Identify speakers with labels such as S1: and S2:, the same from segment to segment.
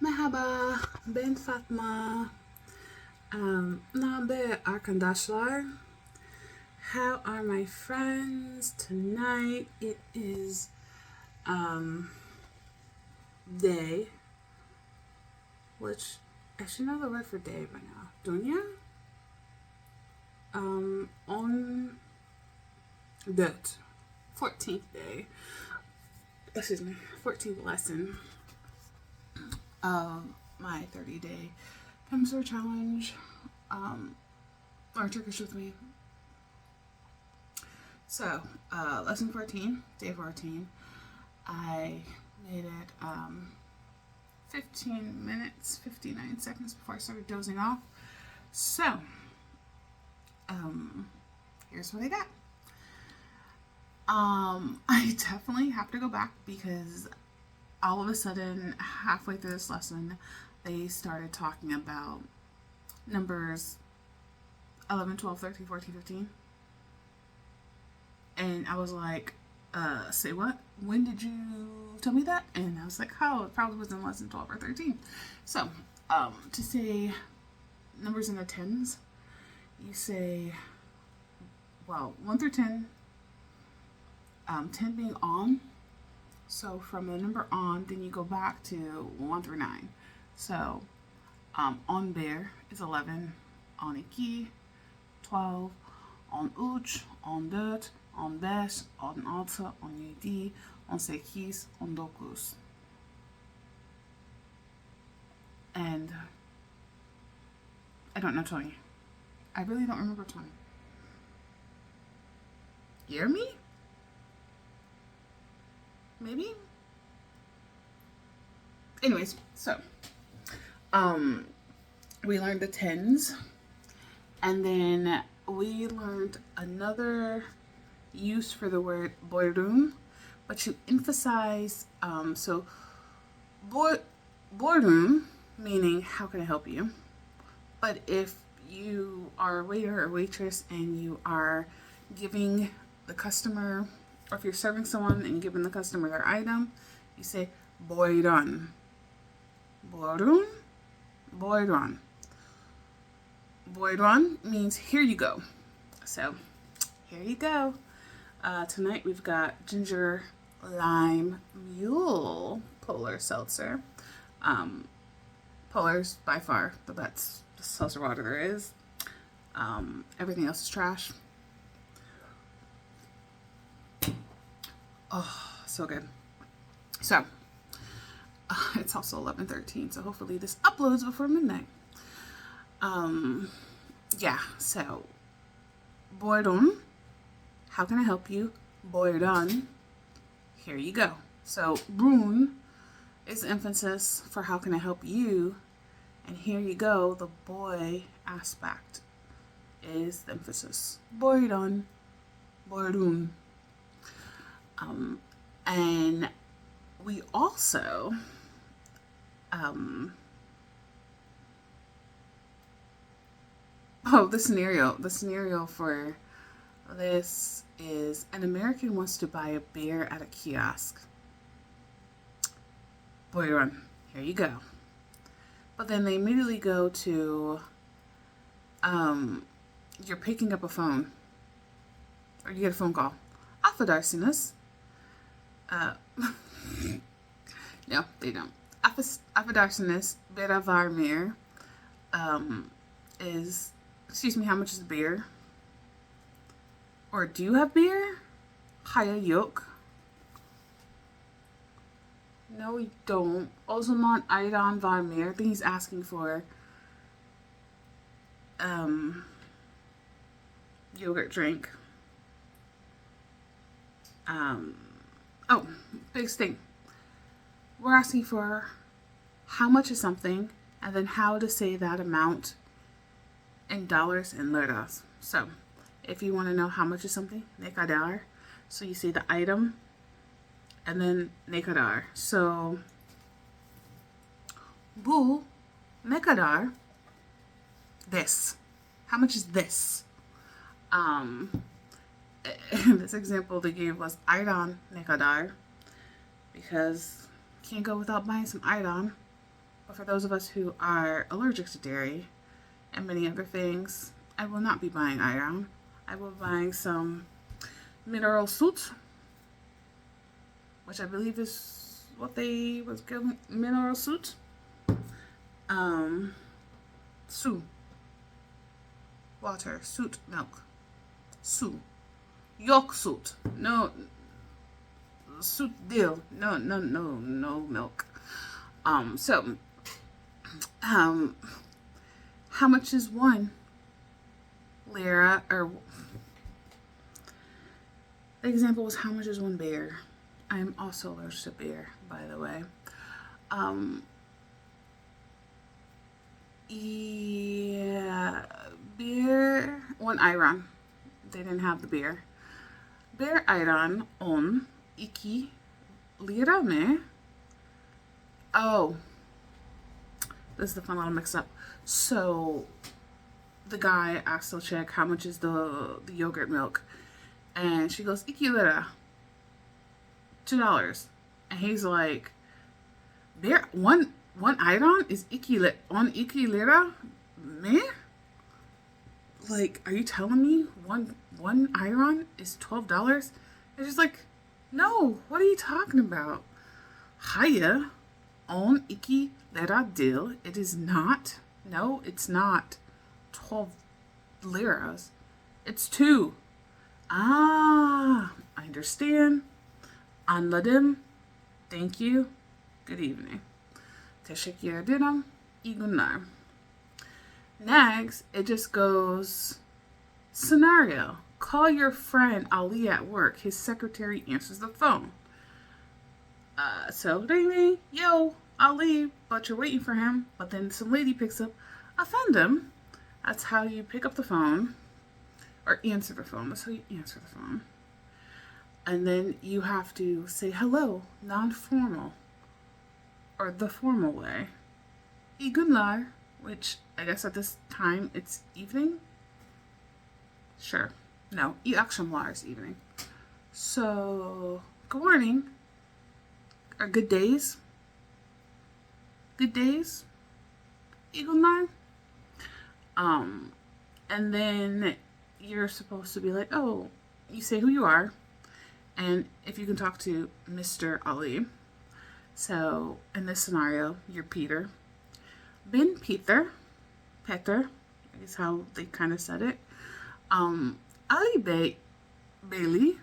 S1: Merhaba, ben Fatma. Nabe arkadaşlar. How are my friends tonight? It is um day, which I should know the word for day by now. Dunya. On that 14th day. Excuse me, 14th lesson of my 30-day pimsleur challenge. Or Turkish with me. So, lesson 14, day 14, I made it 15 minutes, 59 seconds before I started dozing off. So, here's what I got. I definitely have to go back because all of a sudden, halfway through this lesson, they started talking about numbers 11, 12, 13, 14, 15. And I was like, say what? When did you tell me that? And I was like, oh, it probably was in lesson 12 or 13. So, to say numbers in the tens, you say, well, 1 through 10, 10 being on. So from the number on, then you go back to 1 through 9. So, on bear is 11, on iki, 12, on uç, on dört, on beş, on altı, on yedi, on sekiz, on dokuz. And I don't know 20. I really don't remember 20. Hear me? Maybe? Anyways, so we learned the tens, and then we learned another use for the word boydum, but to emphasize, so boydum meaning how can I help you? But if you are a waiter or waitress and you are giving the customer, or if you're serving someone and you're giving the customer their item, you say boydon. Boydun, boydon. Boydon means here you go. So here you go. Tonight we've got ginger lime mule polar seltzer. Polar's by far the best seltzer water there is. Everything else is trash. Oh, so good. So, it's also 11:13, so hopefully this uploads before midnight. Yeah, so, boydon, how can I help you? Boydon, here you go. So, brun is the emphasis for how can I help you, and here you go, the boy aspect is the emphasis. Boydon, boydun. And we also, the scenario for this is an American wants to buy a beer at a kiosk. Boydon, here you go. But then they immediately go to, you're picking up a phone, or you get a phone call. Affedersiniz. No, they don't. Affedersiniz beravarmir is, excuse me, how much is the beer? Or do you have beer? Haya yok. No, we don't. O zaman ayran var mı? I think he's asking for yogurt drink. Oh, biggest thing. We're asking for how much is something, and then how to say that amount in dollars and liras. So, if you want to know how much is something, ne kadar. So you say the item, and then ne kadar. So, bu ne kadar? This. How much is this? This example they gave was ayran ne kadar, because can't go without buying some ayran. But for those of us who are allergic to dairy and many other things, I will not be buying ayran. I will be buying some mineral soup, which I believe is what they was given, mineral soup. Su. Water, soup, milk. Su. Yolk soup. No, soup deal. No milk. So, how much is one lira? Or the example was how much is one beer? I am also allergic to beer, by the way. Yeah, beer, one ayran. They didn't have the beer. Beer ayran on iki lira me. Oh, this is the fun little mix up. So the guy asked the chick how much is the yogurt milk, and she goes iki lira, $2, and he's like, "There one ayran is iki lira, me? Like, are you telling me one ayran is $12?" And she's like, "No, what are you talking about? Haya on iki lira dil. It is not. No, it's not 12 liras. It's 2. Ah, I understand. Anladım. Thank you. Good evening. Teşekkür ederim. İyi günler." Next, it just goes, scenario. Call your friend Ali at work. His secretary answers the phone. So, ding ding, yo, Ali, but you're waiting for him. But then some lady picks up, offend him. That's how you pick up the phone, or answer the phone. That's how you answer the phone. And then you have to say hello, non-formal, or the formal way. İyi günler, which I guess at this time it's evening. Sure. No, iyi akşamlar is evening. So, good morning. Or good days. Good days. İyi günler. And then you're supposed to be like, oh, you say who you are, and if you can talk to Mr. Ali. So, in this scenario, you're Peter. Ben Peter is how they kind of said it. Ali Bey'le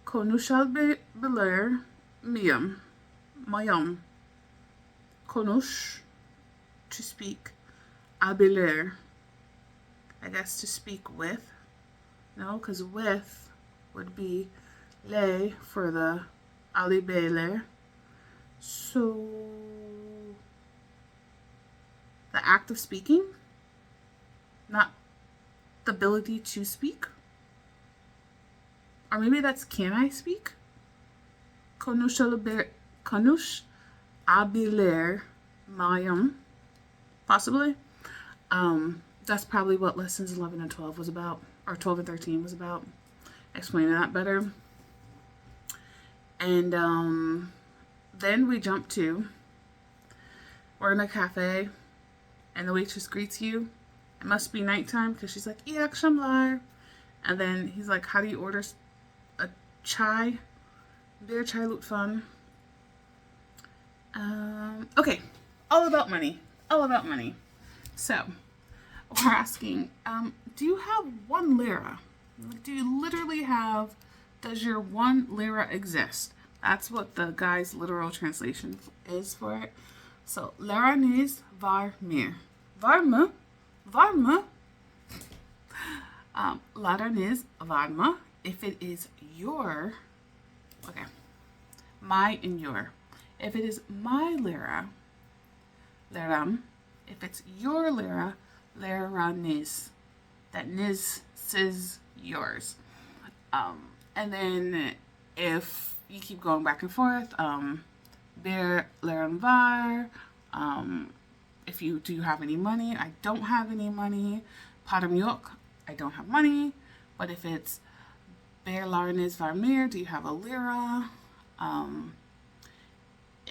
S1: konuşabilir miyim? Mayam. Konuş, to speak. Abilir, I guess to speak with. No, because with would be le for the Ali Bey'le. So, the act of speaking, not the ability to speak. Or maybe that's can I speak? Konuş abilir mayam. Possibly. That's probably what lessons 11 and 12 was about, or 12 and 13 was about. Explaining that better. And then we jump to, we're in a cafe, and the waitress greets you. It must be nighttime because she's like, "İyi akşamlar," and then he's like, "How do you order a chai? Bir chai lütfen." Okay, all about money. All about money. So, we're asking, do you have 1 lira? Do you literally have, does your 1 lira exist? That's what the guy's literal translation is for it. So, liranız var mı? Var mı? Var mı? Liranız var mı? If it is your, okay, my and your. If it is my lira, liram. If it's your lira, liranız. That niz is yours. And then if you keep going back and forth, bir liram var. If you do have any money, I don't have any money. Param yok, I don't have money. But if it's bir liranız var mı, do you have a lira?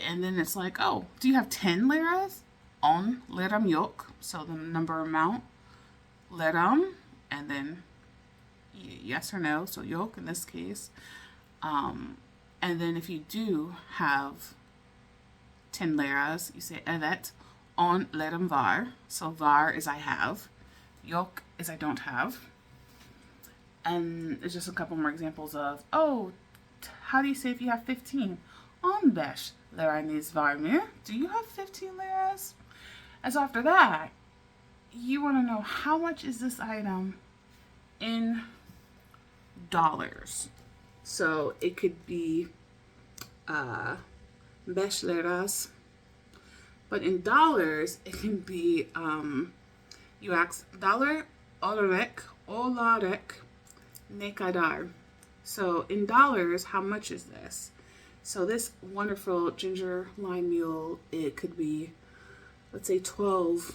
S1: And then it's like, oh, do you have 10 liras? On liram yok. So the number amount, liram, and then yes or no. So yok in this case. And then if you do have 10 liras, you say evet on liram var. So var is I have. Yok is I don't have. And it's just a couple more examples of, oh, how do you say if you have 15? On besh liranız var mı? Do you have 15 liras? And so after that, you want to know how much is this item in dollars. So it could be beş liras, but in dollars it can be you ask dollar olarak ne kadar. So in dollars, how much is this? So this wonderful ginger lime mule, it could be, let's say $12.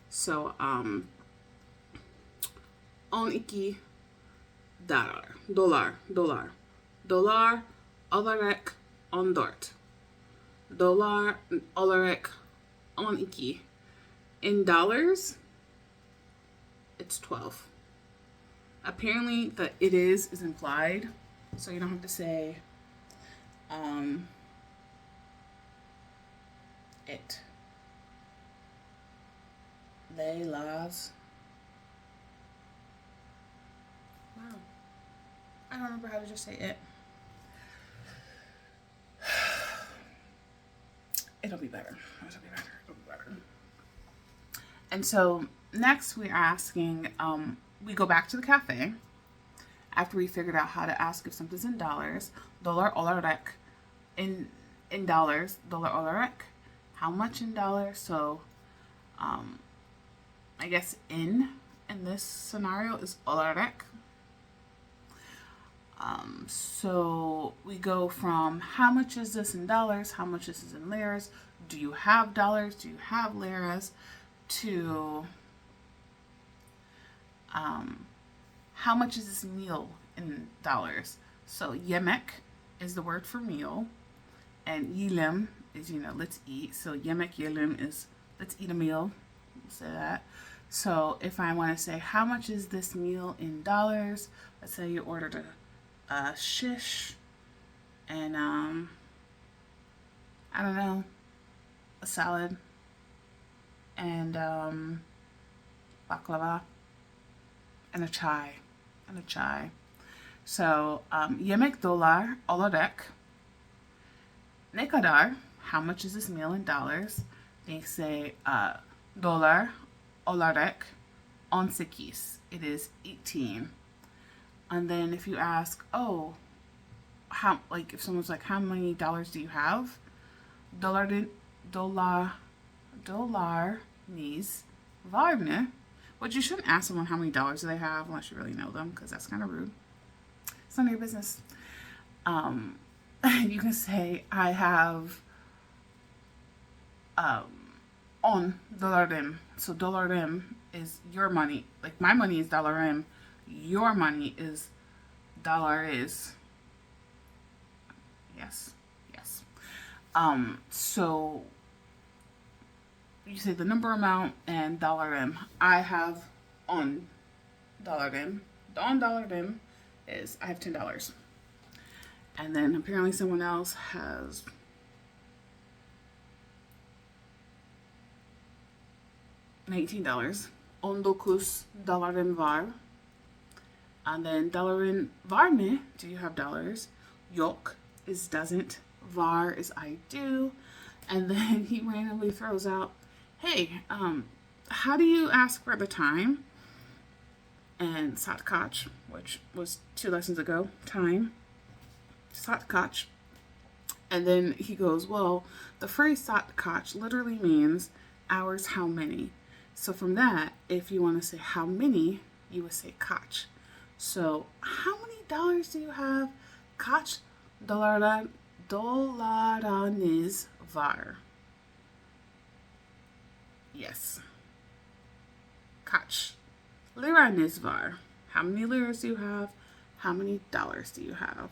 S1: So 12 dolar olarak 14 dolar olarak 12. In dollars, it's 12. Apparently the it is implied, so you don't have to say it. They, las. Wow. I don't remember how to just say it. It'll be better. It'll be better. And so next we're asking, we go back to the cafe after we figured out how to ask if something's in dollars. Dolar olarak in dollars. Dolar olarak. How much in dollars? So I guess in this scenario is olarak. So we go from how much is this in dollars, how much is this in liras, do you have dollars, do you have liras, to how much is this meal in dollars. So yemek is the word for meal, and yilim is, let's eat. So yemek yilim is let's eat a meal. We'll say that. So if I want to say how much is this meal in dollars, let's say you ordered a shish and I don't know, a salad and baklava and a chai. So yemek dolar olarak ne kadar? How much is this meal in dollars? They say dolar olarak 18. It is 18. And then if you ask, oh, how, like if someone's like, how many dollars do you have? Dolarniz var mı? But you shouldn't ask someone how many dollars they have unless you really know them, because that's kind of rude. It's none of your business. You can say, I have on dolarim. So dolarim is your money. Like my money is dolarim. Your money is dollars. Yes. So you say the number amount and dolarim. I have on dolarim. The on dolarim is I have $10. And then apparently someone else has $19. 19 dolarim var. And then dolarin var mı? Do you have dollars? Yok is doesn't. Var is I do. And then he randomly throws out, hey, how do you ask for the time? And saat which was 2 lessons ago, time. Saat. And then he goes, well, the phrase saat literally means hours how many. So from that, if you want to say how many, you would say kaç. So how many dollars do you have? Kaç dolarınız var? Yes. Kaç liranız var? How many liras do you have? How many dollars do you have?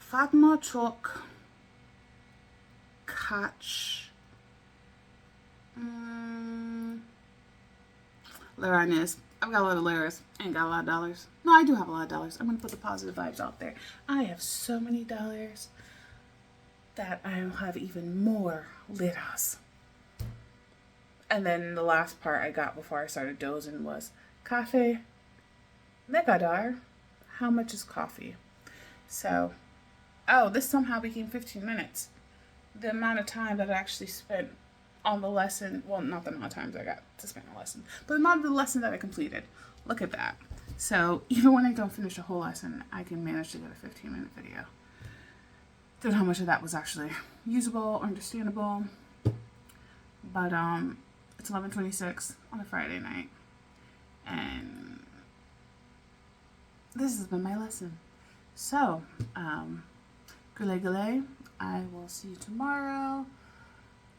S1: Fatma çok kaç liranız. I've got a lot of liras. I ain't got a lot of dollars. No, I do have a lot of dollars. I'm going to put the positive vibes out there. I have so many dollars that I'll have even more liras. And then the last part I got before I started dozing was Cafe ne kadar? How much is coffee? So, oh, this somehow became 15 minutes. The amount of time that I actually spent on the lesson, well, not the amount of times I got to spend on the lesson, but the amount of the lesson that I completed. Look at that. So even when I don't finish a whole lesson, I can manage to get a 15-minute video. Don't know how much of that was actually usable, understandable, but it's 11:26 on a Friday night, and this has been my lesson. So, gule gule, I will see you tomorrow.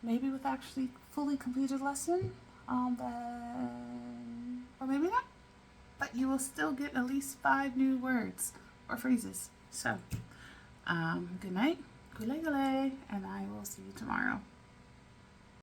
S1: Maybe with actually fully completed lesson, then, or maybe not. But you will still get at least 5 new words or phrases. So, good night, gule gule, and I will see you tomorrow.